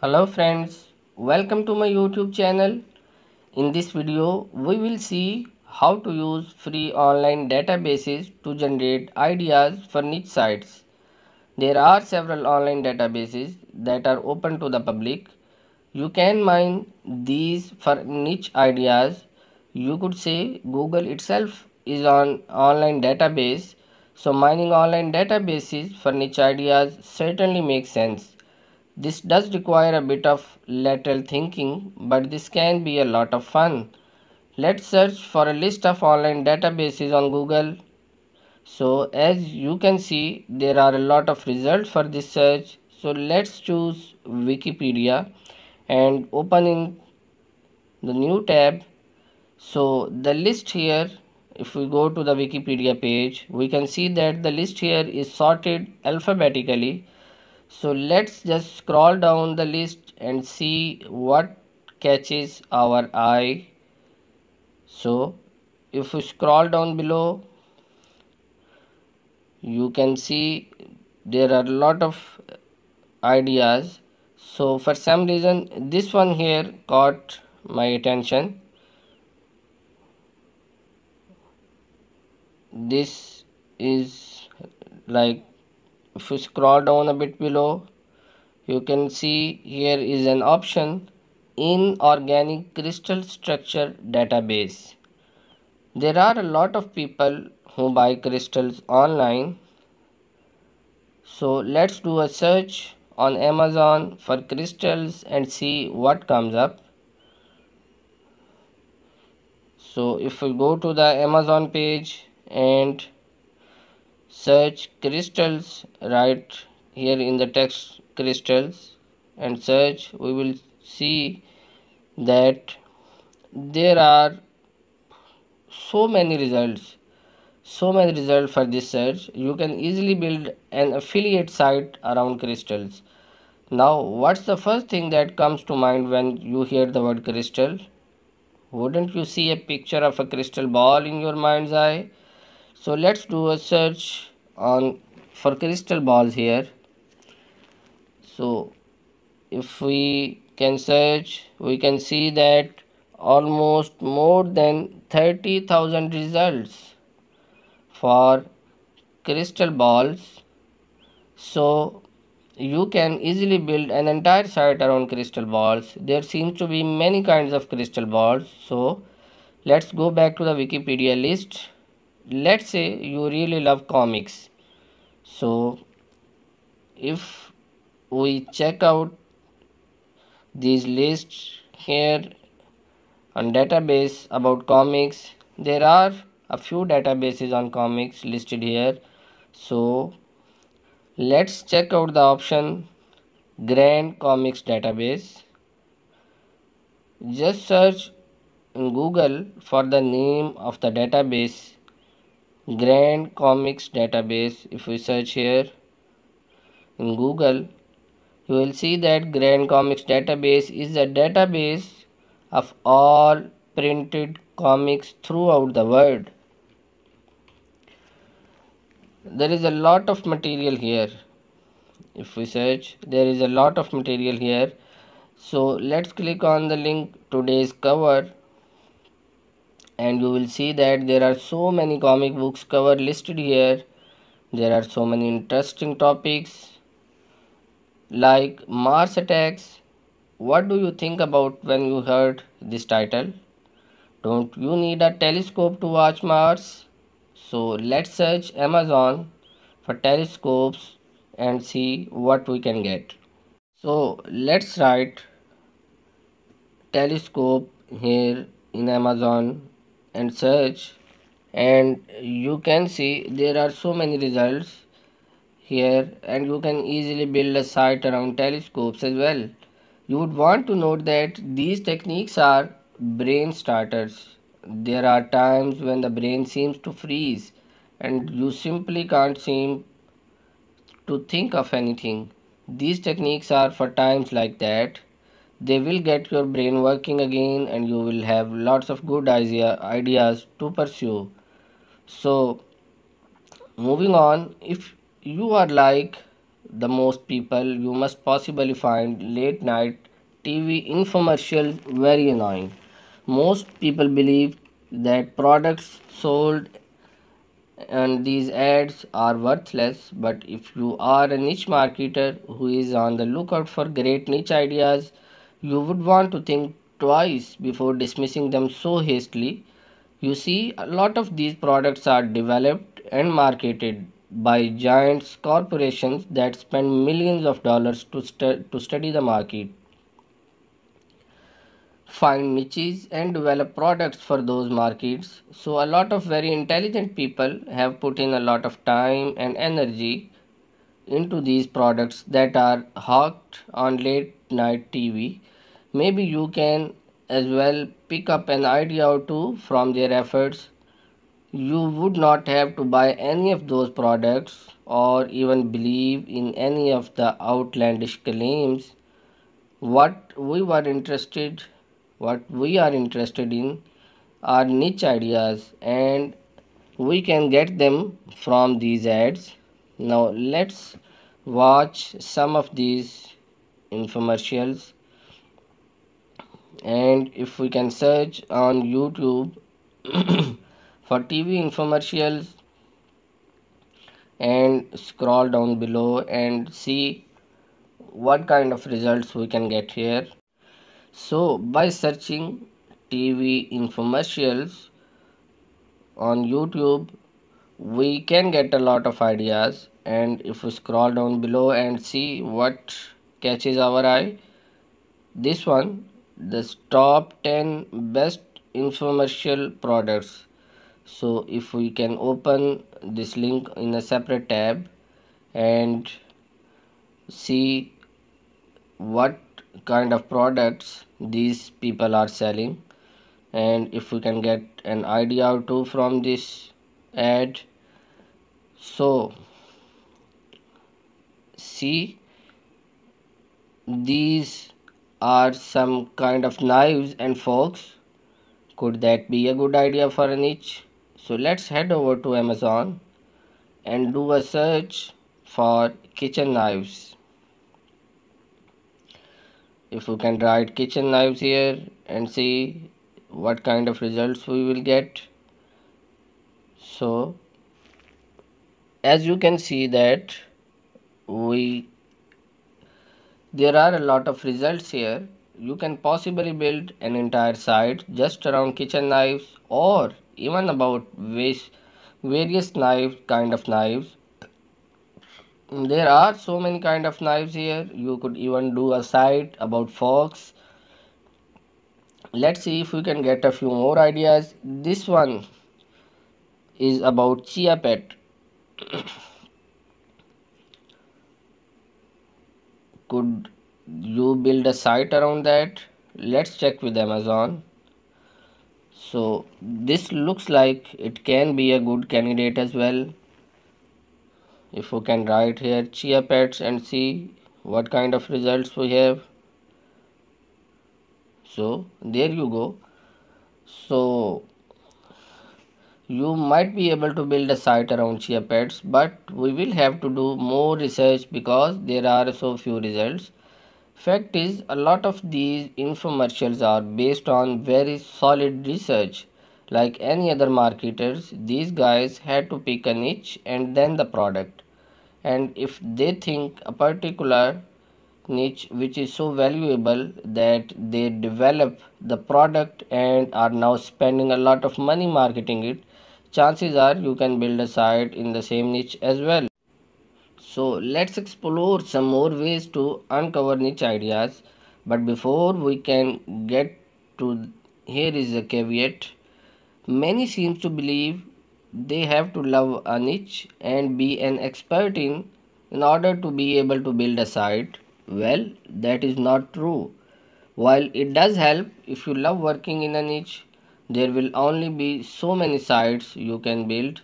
Hello friends, welcome to my YouTube channel. In this video, we will see how to use free online databases to generate ideas for niche sites. There are several online databases that are open to the public. You can mine these for niche ideas. You could say Google itself is an online database, so mining online databases for niche ideas certainly makes sense. This does require a bit of lateral thinking, but this can be a lot of fun. Let's search for a list of online databases on Google. So as you can see, there are a lot of results for this search. So let's choose Wikipedia and open in the new tab. So the list here, if we go to the Wikipedia page, we can see that the list here is sorted alphabetically. So let's just scroll down the list and see what catches our eye. So if we scroll down below, you can see there are a lot of ideas. So for some reason this one here caught my attention. This is like, if you scroll down a bit below, you can see here is an option, inorganic crystal structure database. There are a lot of people who buy crystals online. So let's do a search on Amazon for crystals and see what comes up. So if we go to the Amazon page and search crystals right here in the text crystals and search, we will see that there are so many results for this search. You can easily build an affiliate site around crystals. Now what's the first thing that comes to mind when you hear the word crystal? Wouldn't you see a picture of a crystal ball in your mind's eye? So let's do a search on for crystal balls here. So if we can search, we can see that almost more than 30,000 results for crystal balls. So you can easily build an entire site around crystal balls. There seems to be many kinds of crystal balls. So let's go back to the Wikipedia list. Let's say you really love comics. So if we check out these lists here on database about comics, there are a few databases on comics listed here. So let's check out the option Grand Comics Database. Just search in Google for the name of the database, Grand Comics Database. If we search here in Google, you will see that Grand Comics Database is a database of all printed comics throughout the world. There is a lot of material here. If we search, there is a lot of material here. So let's click on the link today's cover and you will see that there are so many comic books cover listed here. There are so many interesting topics like Mars attacks. What do you think about when you heard this title? Don't you need a telescope to watch Mars? So let's search Amazon for telescopes and see what we can get. So let's write telescope here in Amazon and search, and you can see there are so many results here, and you can easily build a site around telescopes as well. You would want to note that these techniques are brain starters. There are times when the brain seems to freeze and you simply can't seem to think of anything. These techniques are for times like that. They will get your brain working again and you will have lots of good ideas to pursue. So moving on, if you are like the most people, you must possibly find late night TV infomercials very annoying. Most people believe that products sold and these ads are worthless, but if you are a niche marketer who is on the lookout for great niche ideas, you would want to think twice before dismissing them so hastily. You see, a lot of these products are developed and marketed by giant corporations that spend millions of dollars to study the market, find niches, and develop products for those markets. So, a lot of very intelligent people have put in a lot of time and energy into these products that are hawked on late night TV. Maybe you can as well pick up an idea or two from their efforts. You would not have to buy any of those products or even believe in any of the outlandish claims. What we are interested in are niche ideas, and we can get them from these ads. Now let's watch some of these infomercials, and if we can search on YouTube for TV infomercials and scroll down below and see what kind of results we can get here. So by searching TV infomercials on YouTube, we can get a lot of ideas, and if we scroll down below and see what catches our eye, this one, the top 10 best infomercial products. So if we can open this link in a separate tab and see what kind of products these people are selling, and if we can get an idea or two from this ad. So see, these are some kind of knives and forks. Could that be a good idea for a niche? So let's head over to Amazon and do a search for kitchen knives. If we can write kitchen knives here and see what kind of results we will get. So as you can see that we there are a lot of results here. You can possibly build an entire site just around kitchen knives, or even about various kind of knives. There are so many kind of knives here. You could even do a site about forks. Let's see if we can get a few more ideas. This one is about chia pet. Could you build a site around that? Let's check with Amazon. So this looks like it can be a good candidate as well. If we can write here chia pets and see what kind of results we have. So there you go. So you might be able to build a site around chia pets, but we will have to do more research because there are so few results. Fact is, a lot of these infomercials are based on very solid research. Like any other marketers, these guys had to pick a niche and then the product. And if they think a particular niche which is so valuable that they develop the product and are now spending a lot of money marketing it, chances are you can build a site in the same niche as well. So let's explore some more ways to uncover niche ideas. But before we can get to, here is a caveat. Many seem to believe they have to love a niche and be an expert in order to be able to build a site. Well, that is not true. While it does help, if you love working in a niche, there will only be so many sites you can build.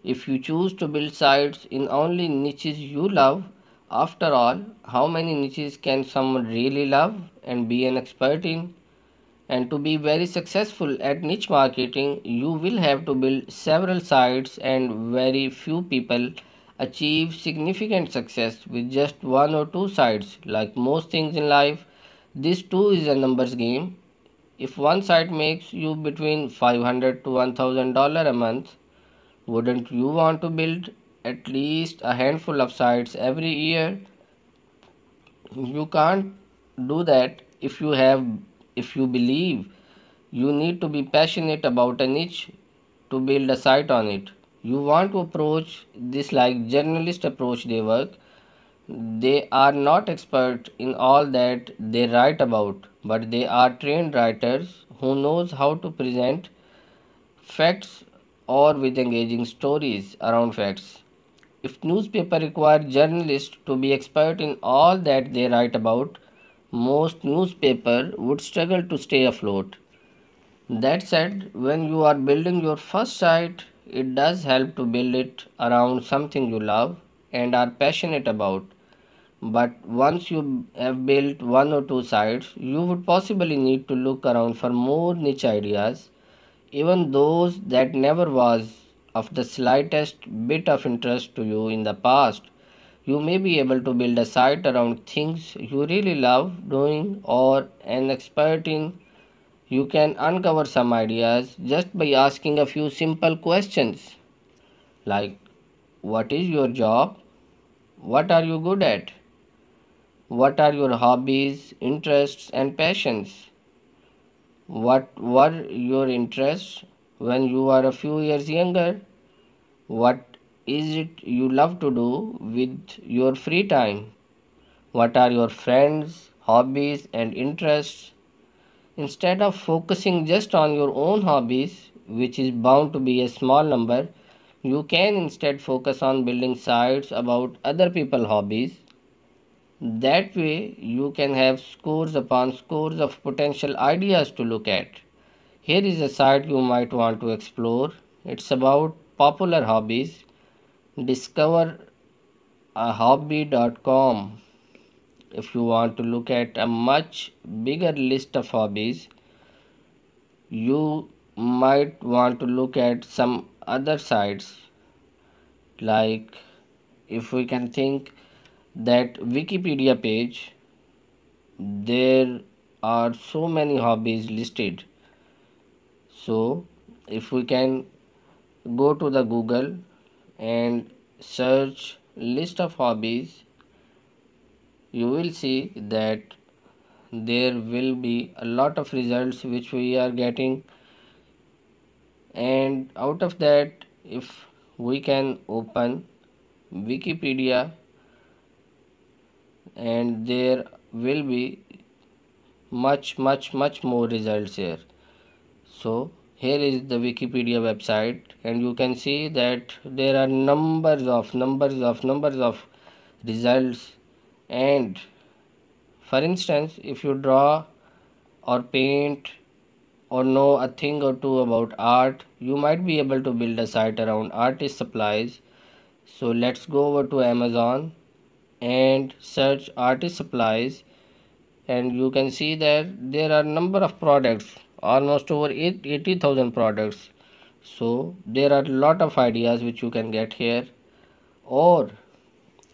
If you choose to build sites in only niches you love, after all, how many niches can someone really love and be an expert in? And to be very successful at niche marketing, you will have to build several sites, and very few people achieve significant success with just one or two sites. Like most things in life, this too is a numbers game. If one site makes you between $500 to $1,000 a month, wouldn't you want to build at least a handful of sites every year? You can't do that if you believe you need to be passionate about a niche to build a site on it. You want to approach this like journalist approach their work. They are not expert in all that they write about, but they are trained writers who knows how to present facts or with engaging stories around facts. If newspaper require journalists to be expert in all that they write about, most newspaper would struggle to stay afloat. That said, when you are building your first site, it does help to build it around something you love and are passionate about. But once you have built one or two sites, you would possibly need to look around for more niche ideas, even those that never was of the slightest bit of interest to you in the past. You may be able to build a site around things you really love doing or an expert in. You can uncover some ideas just by asking a few simple questions like, what is your job? What are you good at? What are your hobbies, interests, and passions? What were your interests when you were a few years younger? What is it you love to do with your free time? What are your friends, hobbies, and interests? Instead of focusing just on your own hobbies, which is bound to be a small number, you can instead focus on building sites about other people's hobbies. That way, you can have scores upon scores of potential ideas to look at. Here is a site you might want to explore. It's about popular hobbies. Discover a hobby.com. If you want to look at a much bigger list of hobbies, you might want to look at some other sites, like if we can think that Wikipedia page, there are so many hobbies listed. So if we can go to the Google and search list of hobbies, you will see that there will be a lot of results which we are getting, and out of that, if we can open Wikipedia, and there will be much more results here. So here is the Wikipedia website, and you can see that there are numbers of results. And for instance, if you draw or paint or know a thing or two about art, you might be able to build a site around artist supplies. So let's go over to Amazon and search artist supplies, and you can see that there are number of products, almost over 80,000 products. So there are a lot of ideas which you can get here. Or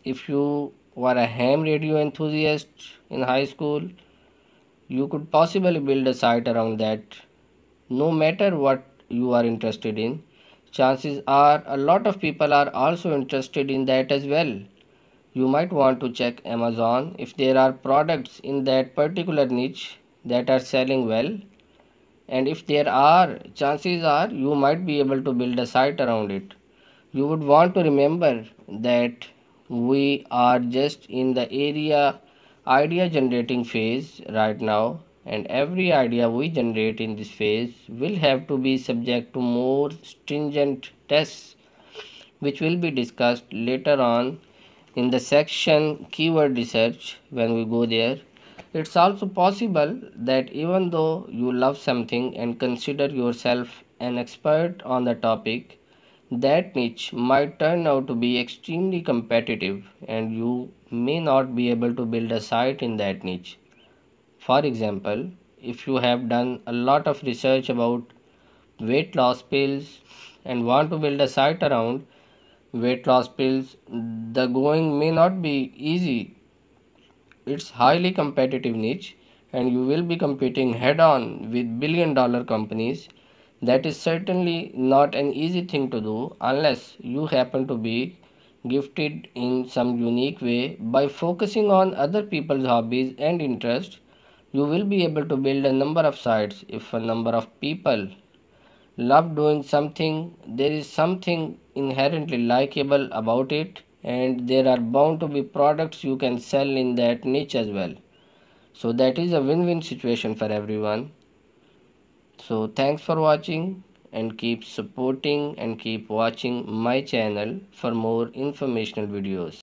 if you were a ham radio enthusiast in high school, you could possibly build a site around that. No matter what you are interested in, chances are a lot of people are also interested in that as well. You might want to check Amazon if there are products in that particular niche that are selling well, and if there are, chances are you might be able to build a site around it. You would want to remember that we are just in the idea generating phase right now, and every idea we generate in this phase will have to be subject to more stringent tests, which will be discussed later on in the section keyword research when we go there. It's also possible that even though you love something and consider yourself an expert on the topic, that niche might turn out to be extremely competitive and you may not be able to build a site in that niche. For example, if you have done a lot of research about weight loss pills and want to build a site around weight loss pills. The going may not be easy. It's highly competitive niche and you will be competing head on with billion-dollar companies. That is certainly not an easy thing to do unless you happen to be gifted in some unique way. By focusing on other people's hobbies and interests, you will be able to build a number of sites. If a number of people love doing something, there is something inherently likable about it, and there are bound to be products you can sell in that niche as well. So, that is a win win situation for everyone. So, thanks for watching and keep supporting and keep watching my channel for more informational videos.